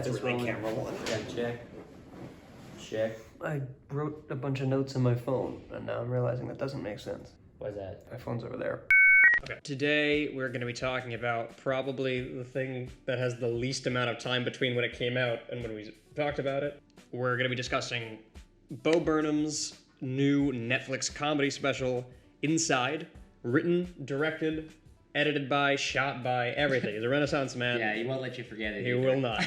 That's really camera one. Yeah, check. I wrote a bunch of notes on my phone, and now I'm realizing that doesn't make sense. Why is that? My phone's over there. Okay. Today, we're going to be talking about probably the thing that has the least amount of time between when it came out and when we talked about it. We're going to be discussing Bo Burnham's new Netflix comedy special, Inside, written, directed, edited by, shot by, everything. He's a Renaissance man. Yeah, he won't let you forget it. He will not.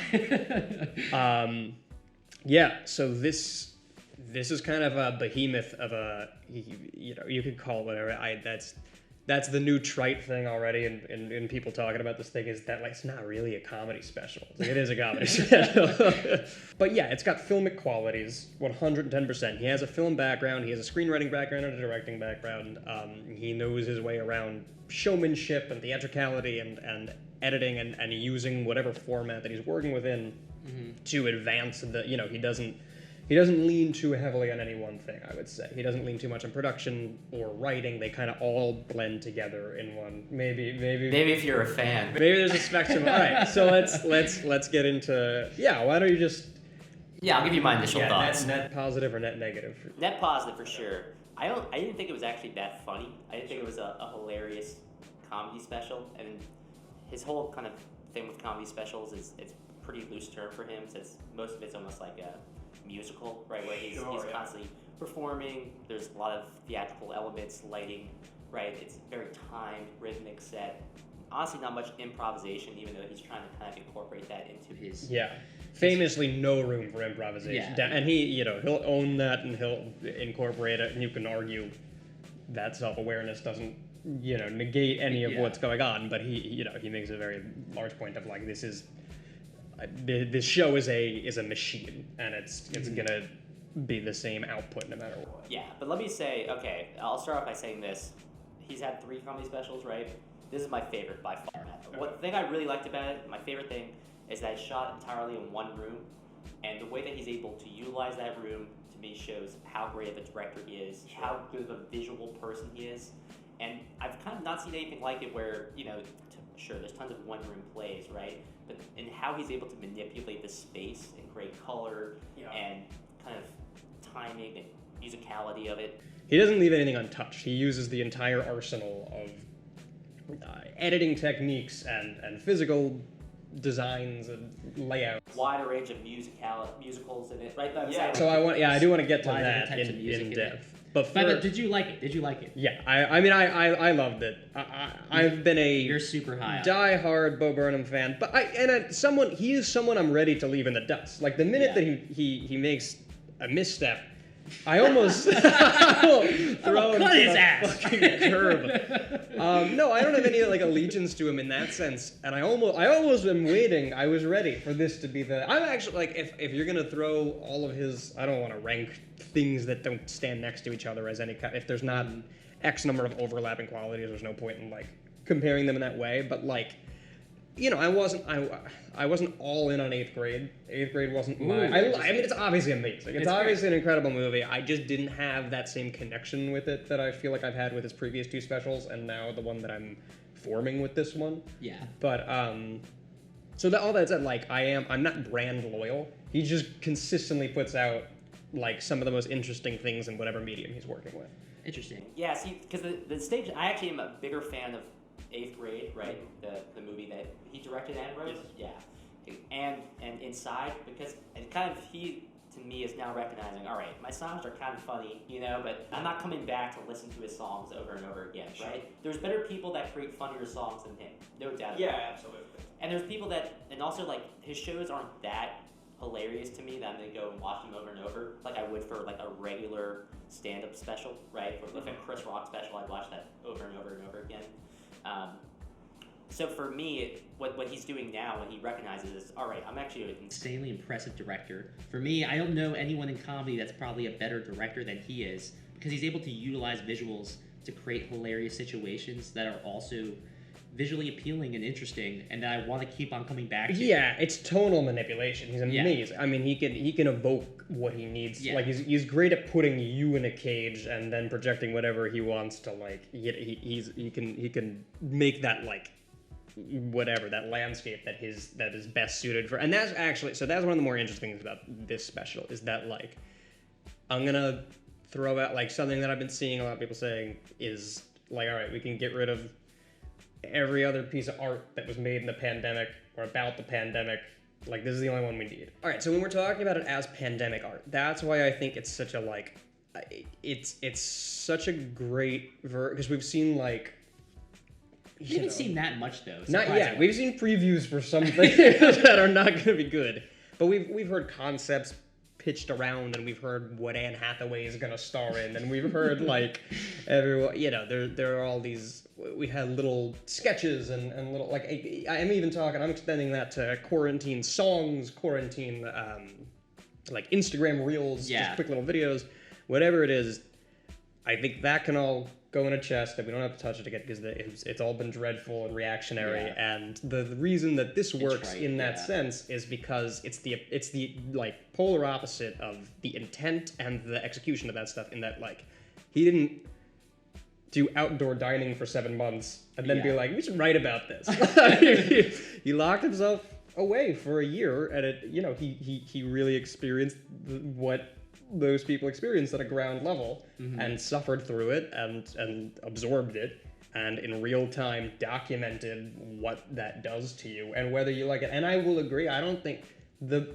Yeah, so this is kind of a behemoth of a, you know, you could call it whatever. That's the new trite thing already, and people talking about this thing is that, like, it's not really a comedy special. It's like, it is a comedy special. But yeah, it's got filmic qualities, 110%. He has a film background, he has a screenwriting background and a directing background. He knows his way around showmanship and theatricality and editing and using whatever format that he's working within to advance the, you know, he doesn't lean too heavily on any one thing, I would say. He doesn't lean too much on production or writing. They kind of all blend together in one. Maybe if you're a fan. Maybe there's a spectrum. All right, so let's get into, yeah, why don't you just... Yeah, I'll give you my initial thoughts. Net positive or net negative? Net positive for sure. I didn't think it was actually that funny. I didn't think it was a hilarious comedy special, and his whole kind of thing with comedy specials is it's a pretty loose term for him, since most of it's almost like a musical, right, where he's constantly performing. There's a lot of theatrical elements, lighting, right? It's very timed, rhythmic set. Honestly, not much improvisation, even though he's trying to kind of incorporate that into his... Yeah. Famously, no room for improvisation. Yeah. And he, you know, he'll own that and he'll incorporate it, and you can argue that self-awareness doesn't, you know, negate any of what's going on, but he, you know, he makes a very large point of, like, this show is a machine, and it's gonna be the same output no matter what. Yeah, but let me say, okay, I'll start off by saying this. He's had 3 comedy specials, right? This is my favorite by far. What thing I really liked about it, my favorite thing, is that it's shot entirely in one room, and the way that he's able to utilize that room, to me, shows how great of a director he is, how good of a visual person he is, and I've kind of not seen anything like it where, you know, sure, there's tons of one-room plays, right? But in how he's able to manipulate the space and create color and kind of timing and musicality of it. He doesn't leave anything untouched. He uses the entire arsenal of editing techniques and physical designs and layouts. Wider range of musicals in it, right? So I do want to get to that in depth. But did you like it? Yeah, I mean, I loved it. I've been You're super high. Die-hard Bo Burnham fan, but he is someone I'm ready to leave in the dust. Like, the minute that he makes a misstep, I almost throw him cut his ass. Fucking curb. No, I don't have any like allegiance to him in that sense, and I almost am waiting. I was ready for this to be the. I'm actually like, if you're gonna throw all of his, I don't want to rank things that don't stand next to each other as any kind. If there's not X number of overlapping qualities, there's no point in like comparing them in that way. But like, you know, I wasn't all in on 8th Grade. 8th Grade wasn't my... I mean, it's obviously amazing. It's obviously an incredible movie. I just didn't have that same connection with it that I feel like I've had with his previous 2 specials, and now the one that I'm forming with this one. Yeah. But, so that all that said, like, I'm not brand loyal. He just consistently puts out, like, some of the most interesting things in whatever medium he's working with. Interesting. Yeah, see, because the stage... I actually am a bigger fan of 8th Grade, right? The movie that he directed and wrote. Yes. Yeah. And Inside, because it kind of, he to me is now recognizing, all right, my songs are kind of funny, you know, but I'm not coming back to listen to his songs over and over again, right? There's better people that create funnier songs than him, no doubt. Yeah, absolutely. And there's people that, and also like his shows aren't that hilarious to me that I'm gonna go and watch them over and over, like I would for like a regular stand-up special, right? For like a Chris Rock special, I'd watch that over and over and over again. So for me, what he's doing now, when he recognizes is, all right, I'm actually an insanely impressive director. For me, I don't know anyone in comedy that's probably a better director than he is, because he's able to utilize visuals to create hilarious situations that are also visually appealing and interesting, and that I want to keep on coming back to. Yeah, it's tonal manipulation. He's amazing. I mean, he can evoke what he needs. Yeah. Like he's great at putting you in a cage and then projecting whatever he wants to. Like he can make that like whatever, that landscape that is best suited for. And that's actually, so that's one of the more interesting things about this special, is that like, I'm gonna throw out like something that I've been seeing a lot of people saying is like, all right, we can get rid of every other piece of art that was made in the pandemic or about the pandemic. Like, this is the only one we need. All right, so when we're talking about it as pandemic art, that's why I think it's such a like, it's such a great because we've seen like. We haven't seen that much though. Not yet. We've seen previews for something that are not going to be good, but we've heard concepts pitched around, and we've heard what Anne Hathaway is going to star in, and we've heard like everyone. There are all these. We had little sketches and little like I'm even talking. I'm extending that to quarantine songs, quarantine like Instagram reels, just quick little videos, whatever it is. I think that can all go in a chest, and we don't have to touch it again because it's all been dreadful and reactionary. Yeah. And the reason that this works in that sense is because it's the like polar opposite of the intent and the execution of that stuff. In that, like, he didn't do outdoor dining for 7 months and then be like, we should write about this. He locked himself away for a year, and he really experienced what those people experienced at a ground level, and suffered through it and absorbed it, and in real time documented what that does to you and whether you like it. And I will agree, I don't think the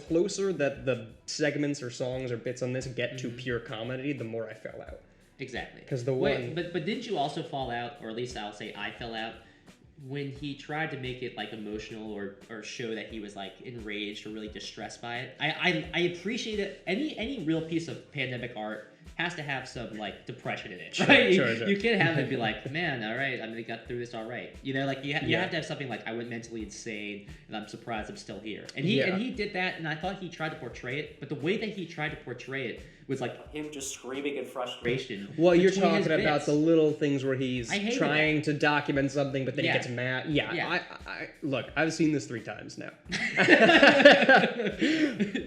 closer that the segments or songs or bits on this get to pure comedy, the more I fell out. Exactly. Because but didn't you also fall out, or at least I'll say I fell out, when he tried to make it like emotional or show that he was like enraged or really distressed by it? I appreciate it. Any real piece of pandemic art has to have some like depression in it, right? Sure. You can't have it be like, man, all right, I got through this all right. Like you have to have something like, I went mentally insane and I'm surprised I'm still here. And he did that, and I thought he tried to portray it, but the way that he tried to portray it was like him just screaming in frustration. Well, you're talking about the little things where he's trying to document something, but then he gets mad. I look, I've seen this 3 times now.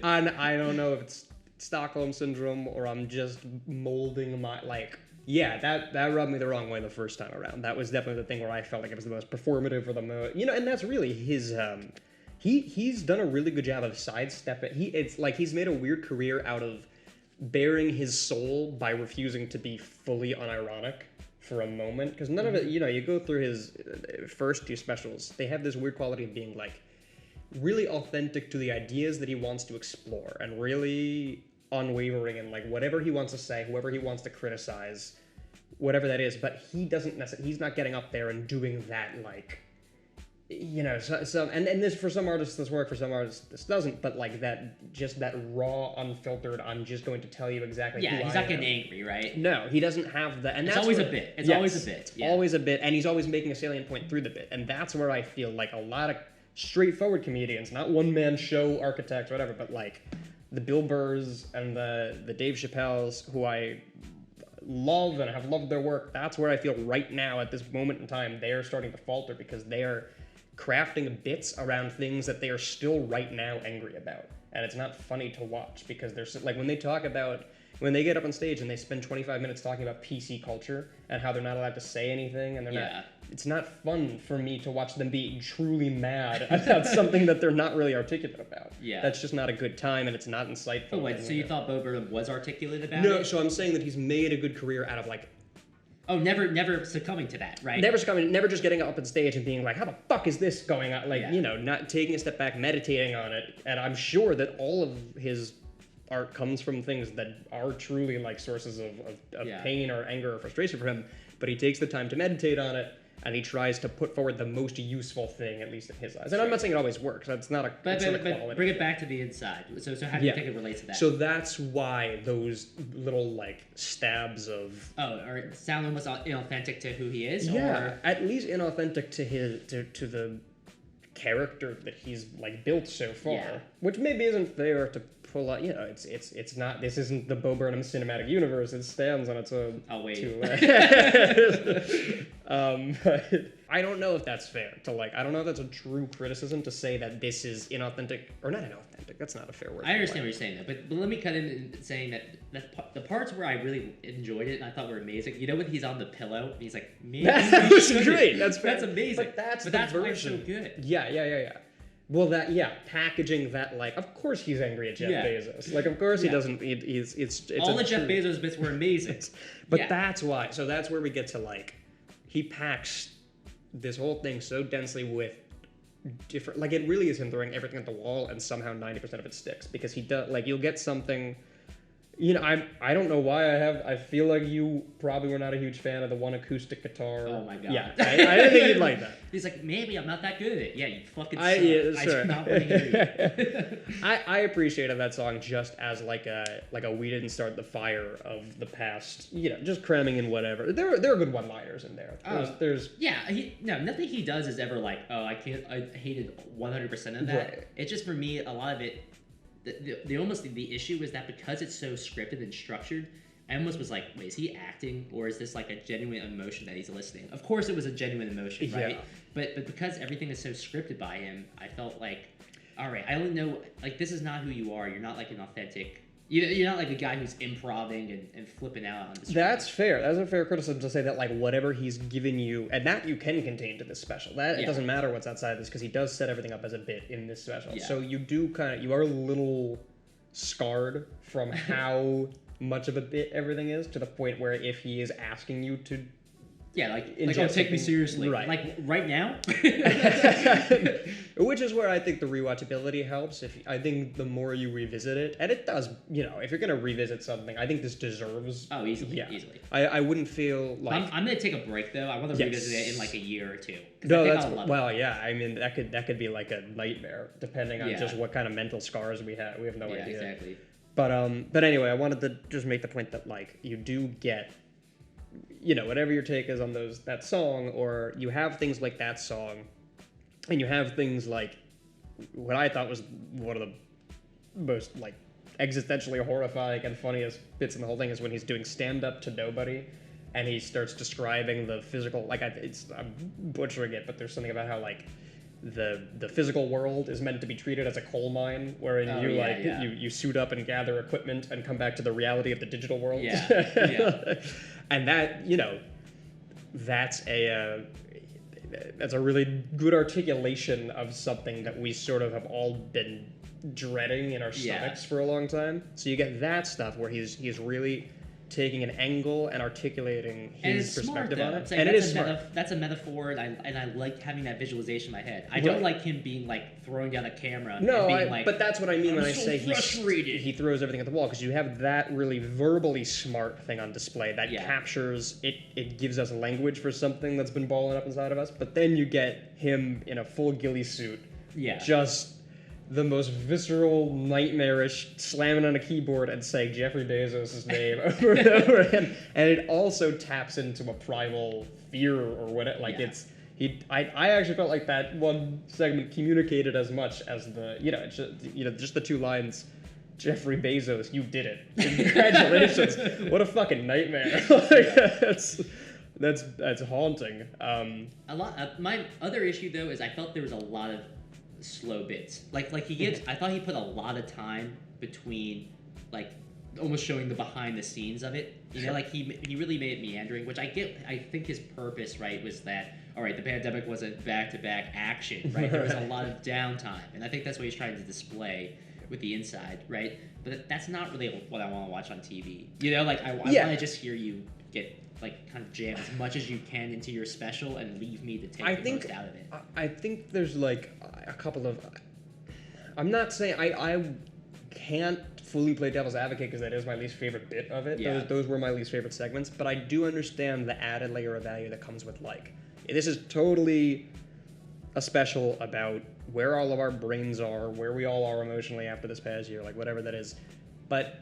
And I don't know if it's Stockholm Syndrome or I'm just molding my, like, that rubbed me the wrong way the first time around. That was definitely the thing where I felt like it was the most performative or the most, and that's really his, he's done a really good job of sidestepping. It's like he's made a weird career out of bearing his soul by refusing to be fully unironic for a moment, because none of it, you go through his first 2 specials, they have this weird quality of being like really authentic to the ideas that he wants to explore, and really unwavering in like whatever he wants to say, whoever he wants to criticize, whatever that is. But he doesn't necessarily, he's not getting up there and doing that, like, and this, for some artists this works, for some artists this doesn't, but like that, just that raw, unfiltered, I'm just going to tell you exactly who he's I not getting am. angry, right? No, he doesn't have that, and it's that's always where, a bit. It's always a bit. Yeah. Always a bit, and he's always making a salient point through the bit, and that's where I feel like a lot of straightforward comedians, not one-man show architects, whatever, but like the Bill Burrs and the Dave Chappelles, who I love and have loved their work, that's where I feel right now at this moment in time they're starting to falter, because they are crafting bits around things that they are still right now angry about, and it's not funny to watch, because they're like, when they get up on stage and they spend 25 minutes talking about PC culture and how they're not allowed to say anything, and they're not, it's not fun for me to watch them be truly mad about something that they're not really articulate about. Yeah. That's just not a good time, and it's not insightful. Oh, wait, so you thought Bo Burnham was articulate about it? No, so I'm saying that he's made a good career out of like, oh, never succumbing to that, right? Never just getting up on stage and being like, how the fuck is this going on? Like, not taking a step back, meditating on it. And I'm sure that all of his art comes from things that are truly like sources of pain or anger or frustration for him. But he takes the time to meditate on it, and he tries to put forward the most useful thing, at least in his eyes. And I'm not saying it always works. That's not a quality. But bring it back to the inside. So how do you think it relates to that? So that's why those little like stabs of or sound almost inauthentic to who he is. Yeah, or... at least inauthentic to the character that he's like built so far, which maybe isn't fair to full on, it's not, this isn't the Bo Burnham cinematic universe. It stands on its own. Oh, wait. But I don't know if that's fair to I don't know if that's a true criticism to say that this is inauthentic, or not inauthentic. That's not a fair word. I understand what you're saying, though, but let me cut in saying that the parts where I really enjoyed it and I thought were amazing. You know when he's on the pillow and he's like, maybe that was great. That's amazing. But that's why it's so good. Yeah. Well, packaging that of course he's angry at Jeff Bezos. Of course he doesn't. It's all the Jeff Bezos bits were amazing. But that's why. So that's where we get to he packs this whole thing so densely with different. It really is him throwing everything at the wall, and somehow 90% of it sticks because he does. You'll get something. I don't know why I feel like you probably were not a huge fan of the one acoustic guitar. Oh my god. Yeah, I didn't think you'd like that. He's like, maybe I'm not that good at it. Yeah, you fucking suck. Sure. I do not want to hear you. I appreciated that song just as a we didn't start the fire of the past. Just cramming in whatever. There are good one-liners in there. There's nothing he does is ever I hated 100% of that. Right. It's just for me a lot of it. The issue is that because it's so scripted and structured, I almost was like, wait, is he acting or is this a genuine emotion that he's eliciting? Of course it was a genuine emotion, right? Yeah. But because everything is so scripted by him, I felt all right, I don't know, this is not who you are. You're not an authentic. You're not a guy who's improvising and flipping out on the screen. That's fair. That's a fair criticism to say that whatever he's given you, and that you can contain to this special. It doesn't matter what's outside of this because he does set everything up as a bit in this special. Yeah. So you do you are a little scarred from how much of a bit everything is to the point where if he is asking you to. Yeah, take me seriously. Right. Right now? Which is where I think the rewatchability helps. I think the more you revisit it, and it does, if you're going to revisit something, I think this deserves... Oh, easily. I wouldn't feel like... I'm going to take a break, though. I want to revisit it in a year or two. No, I mean, that could be a nightmare, depending on just what kind of mental scars we have. We have no idea. Yeah, exactly. But anyway, I wanted to just make the point that, you do get... whatever your take is on that song, or you have things like that song, and you have things like what I thought was one of the most existentially horrifying and funniest bits in the whole thing is when he's doing stand-up to nobody, and he starts describing the physical. I'm butchering it, but there's something about how the physical world is meant to be treated as a coal mine, wherein you suit up and gather equipment and come back to the reality of the digital world. Yeah. And that, that's a really good articulation of something that we sort of have all been dreading in our stomachs for a long time. So you get that stuff where he's really taking an angle and articulating his perspective on it. And it is smart. That's a metaphor, and I like having that visualization in my head. I don't like him being throwing down a camera. No, and being but that's what I mean when I so say frustrated. he throws everything at the wall, because you have that really verbally smart thing on display that captures it. It gives us language for something that's been balling up inside of us. But then you get him in a full ghillie suit, just the most visceral, nightmarish, slamming on a keyboard and saying Jeffrey Bezos' name over and over again. And it also taps into a primal fear or whatever. I actually felt like that one segment communicated as much as just the two lines. Jeffrey Bezos, you did it. Congratulations. What a fucking nightmare. That's haunting. My other issue though is I felt there was a lot of slow bits. I thought he put a lot of time between almost showing the behind the scenes of it. He really made it meandering, which I get. I think his purpose, was that all right, the pandemic wasn't back-to-back action, right? There was a lot of downtime, and I think that's what he's trying to display with the inside, right? But that's not really what I want to watch on TV. I want to just hear you get kind of jam as much as you can into your special and leave me to take the most out of it. I think there's a couple of... I'm not saying... I can't fully play devil's advocate because that is my least favorite bit of it. Yeah. Those were my least favorite segments, but I do understand the added layer of value that comes with this is totally a special about where all of our brains are, where we all are emotionally after this past year, whatever that is. But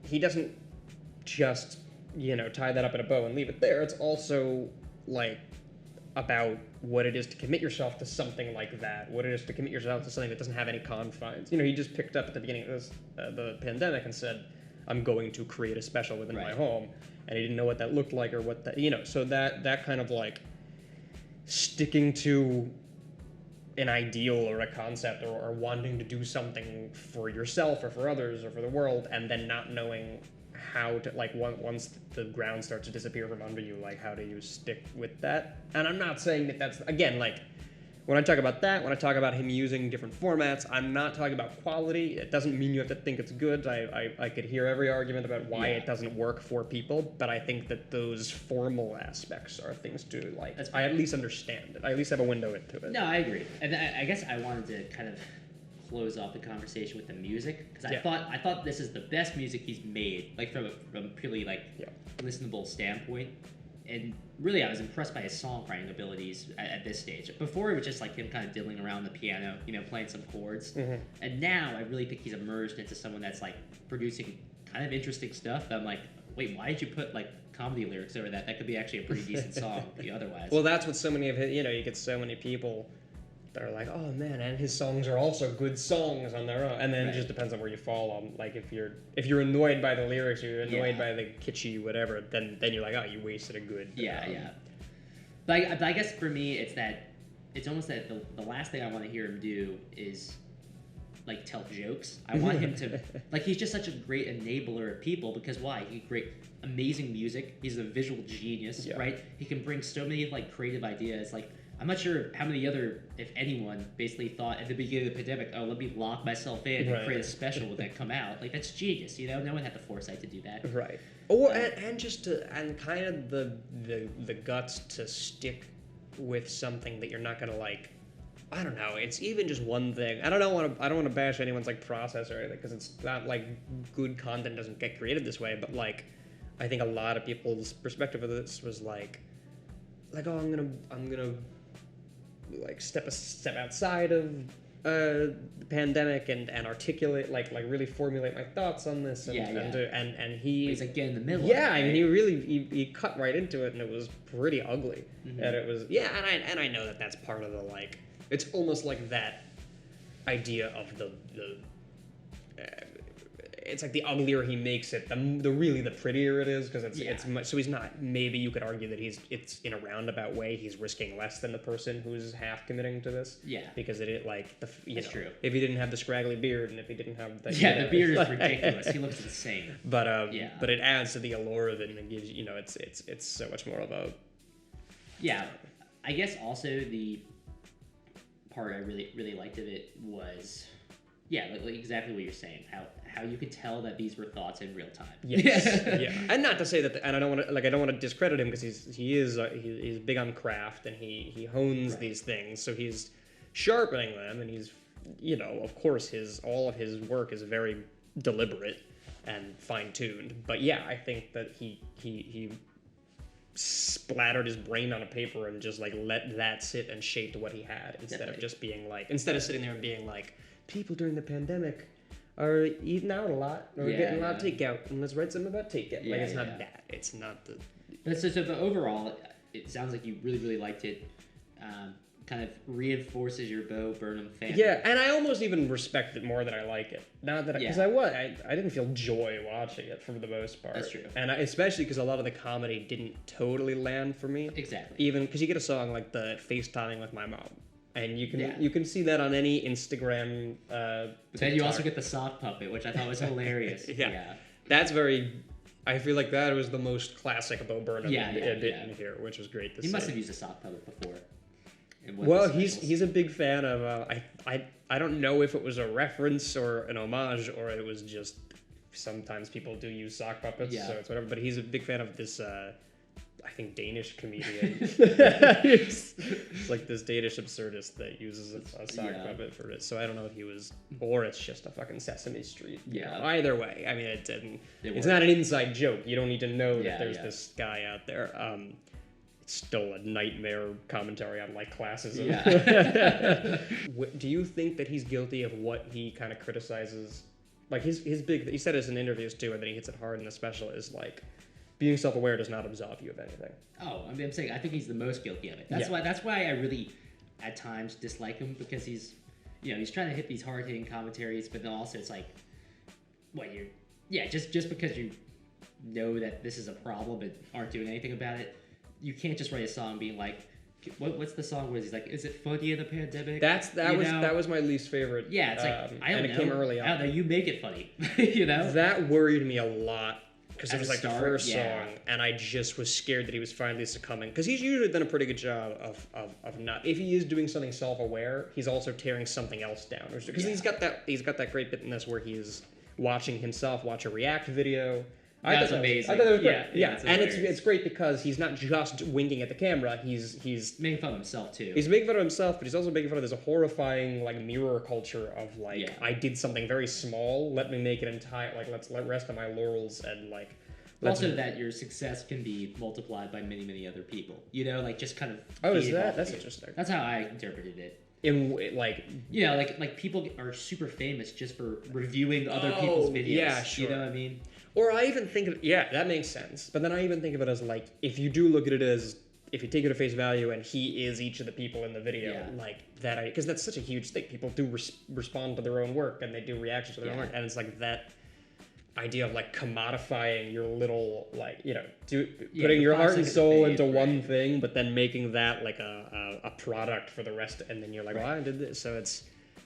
he doesn't just... tie that up in a bow and leave it there. It's also about what it is to commit yourself to something like that, what it is to commit yourself to something that doesn't have any confines. You know, he just picked up at the beginning of this, the pandemic and said, I'm going to create a special within my home, and he didn't know what that looked like or what that, you know, so that kind of like sticking to an ideal or a concept or wanting to do something for yourself or for others or for the world, and then not knowing how to, like, once the ground starts to disappear from under you, like, how do you stick with that? And I'm not saying that that's, again, like, when I talk about that, when I talk about him using different formats, I'm not talking about quality. It doesn't mean you have to think it's good. I could hear every argument about why it doesn't work for people, but I think that those formal aspects are things to, like, I at least understand it. I at least have a window into it. No, I agree. And I guess I wanted to kind of close off the conversation with the music, because I thought this is the best music he's made, like from a purely like listenable standpoint. And really, I was impressed by his songwriting abilities at this stage. Before, it was just like him kind of diddling around the piano, you know, playing some chords. And now, I really think he's emerged into someone that's like producing kind of interesting stuff. That I'm like, wait, why did you put like comedy lyrics over that? That could be actually a pretty decent song otherwise. Well, that's what so many of his, you know, you get so many people that are like, oh man, and his songs are also good songs on their own. And then it just depends on where you fall on. Like, if you're annoyed by the lyrics, or you're annoyed by the kitschy whatever, then you're like, oh, you wasted a good. But I guess for me, it's almost that the last thing I want to hear him do is like tell jokes. I want him to, like, he's just such a great enabler of people, because why? He great amazing music. He's a visual genius, right? He can bring so many like creative ideas. Like, I'm not sure how many other, if anyone, basically thought at the beginning of the pandemic, oh, let me lock myself in and create a special and then come out. Like, that's genius, you know? No one had the foresight to do that. Right. Or and just to, and kind of the guts to stick with something that you're not gonna, like, I don't know. It's even just one thing. I don't want to bash anyone's like process or anything, because it's not like good content doesn't get created this way. But like, I think a lot of people's perspective of this was like, oh, I'm gonna like step outside of the pandemic and articulate like really formulate my thoughts on this and he's like getting in the middle. Yeah, I mean, he really he cut right into it, and it was pretty ugly. And it was and I know that that's part of the, like, it's almost like that idea of the it's like the uglier he makes it, the prettier it is, because it's much. So he's not. Maybe you could argue that it's in a roundabout way he's risking less than the person who's half committing to this. Yeah. Because that's true. If he didn't have the scraggly beard, and if he didn't have the the beard is ridiculous. He looks insane. But but it adds to the allure of it, and it gives it's so much more of a. Yeah, I guess also the part I really liked of it was. Yeah, like exactly what you're saying. How you could tell that these were thoughts in real time. Yes. And not to say that, and I don't want to discredit him, because he's big on craft, and he hones these things, so he's sharpening them, and he's, you know, of course all of his work is very deliberate and fine tuned. But yeah, I think that he splattered his brain on a paper and just like let that sit and shaped what he had, instead of just being like, instead of sitting there and being like, people during the pandemic are eating out a lot, or getting a lot of takeout, and let's write something about takeout. Like, it's not that. It's not the. But so overall, it sounds like you really liked it. Kind of reinforces your Bo Burnham fan. Yeah, and I almost even respect it more than I like it. Not that because I didn't feel joy watching it for the most part. That's true. And especially because a lot of the comedy didn't totally land for me. Exactly. Even because you get a song like the FaceTiming with my mom. And you can see that on any Instagram. But then you also get the sock puppet, which I thought was hilarious. That's very. I feel like that was the most classic Bo Burnham bit in here, which was great to see. He must have used a sock puppet before. Well, he's a big fan of. I don't know if it was a reference or an homage, or it was just sometimes people do use sock puppets, so it's whatever. But he's a big fan of this. I think Danish comedian. It's like this Danish absurdist that uses a sock puppet for it. So I don't know if he was, or it's just a fucking Sesame Street. Yeah. You know, either way, I mean, it's not an inside joke. You don't need to know that there's this guy out there. It's still a nightmare commentary on like classism. Do you think that he's guilty of what he kind of criticizes? Like his big, he said this in interviews too, and then he hits it hard in the special, is like being self-aware does not absolve you of anything. Oh, I mean, I'm saying I think he's the most guilty of it. That's why I really at times dislike him, because he's trying to hit these hard-hitting commentaries, but then also it's like, just because you know that this is a problem but aren't doing anything about it, you can't just write a song being like, what's the song where he's like, is it funny in the pandemic? That was my least favorite. Yeah, it's like, I don't know. It came early on. I don't know. You make it funny, That worried me a lot. Because it was like the first yeah. song, and I just was scared that he was finally succumbing. Because he's usually done a pretty good job of not. If he is doing something self-aware, he's also tearing something else down. Because he's got that great bit in this where he is watching himself watch a react video. That's amazing. I thought that was great. Yeah, and it's great because he's not just winking at the camera. He's making fun of himself too. He's making fun of himself, but he's also making fun of this horrifying like mirror culture of like I did something very small. Let me make it entire. Like let's rest on my laurels and like. Also, that your success can be multiplied by many, many other people. Like just kind of. Oh, is that? That's interesting. That's how I interpreted it. Like people are super famous just for reviewing other people's videos. Yeah, sure. You know what I mean? Or I even think of that makes sense. But then I even think of it as like, if you do look at it as, if you take it at face value and he is each of the people in the video, like that, because that's such a huge thing. People do respond to their own work and they do reactions to their own work, and it's like that idea of like commodifying your little like putting your heart and soul into one thing, but then making that like a product for the rest, and then you're like, well, I did this,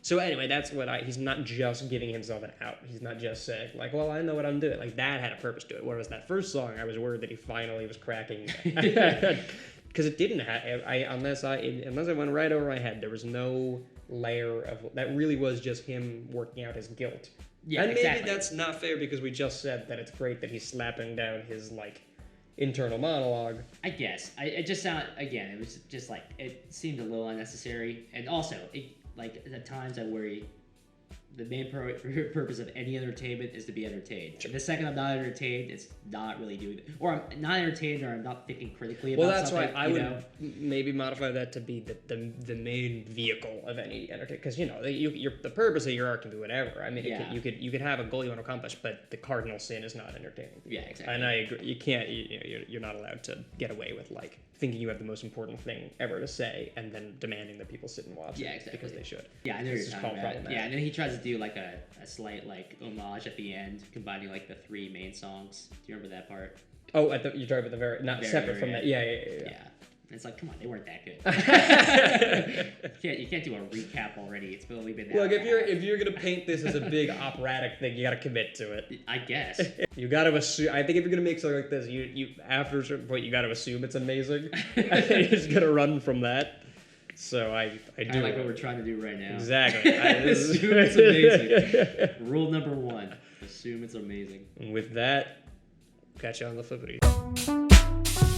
so anyway, that's what he's not just giving himself an out. He's not just saying like, well, I know what I'm doing. Like that had a purpose to it. Whereas that first song, I was worried that he finally was cracking, because it didn't have. Unless it went right over my head, there was no layer of that. Really was just him working out his guilt. Yeah, and exactly. Maybe that's not fair because we just said that it's great that he's slapping down his like internal monologue. I guess it just sounded, again, it was just like it seemed a little unnecessary, and also like at times I worry the main purpose of any entertainment is to be entertained. The second I'm not entertained, it's not really doing it. Or I'm not entertained, or I'm not thinking critically about something. Well, that's why I would maybe modify that to be the main vehicle of any entertainment. Because the purpose of your art can be whatever. I mean, you could have a goal you want to accomplish, but the cardinal sin is not entertaining. Yeah, exactly. And I agree. You can't. You're not allowed to get away with like thinking you have the most important thing ever to say and then demanding that people sit and watch it because they should. Yeah, I know this you're talking about. Yeah, and then he tries to do like a slight like homage at the end, combining like the three main songs. Do you remember that part? Oh, you're talking about the very separate from that. Yeah. It's like, come on, they weren't that good. You can't do a recap already. It's only been that. Look, if you're gonna paint this as a big operatic thing, you gotta commit to it. I guess. You gotta assume. I think if you're gonna make something like this, you after a certain point, you gotta assume it's amazing. You're just gonna run from that. So I do like what we're trying to do right now. Exactly. Assume it's amazing. Rule number 1: assume it's amazing. And with that, catch you on the flippity.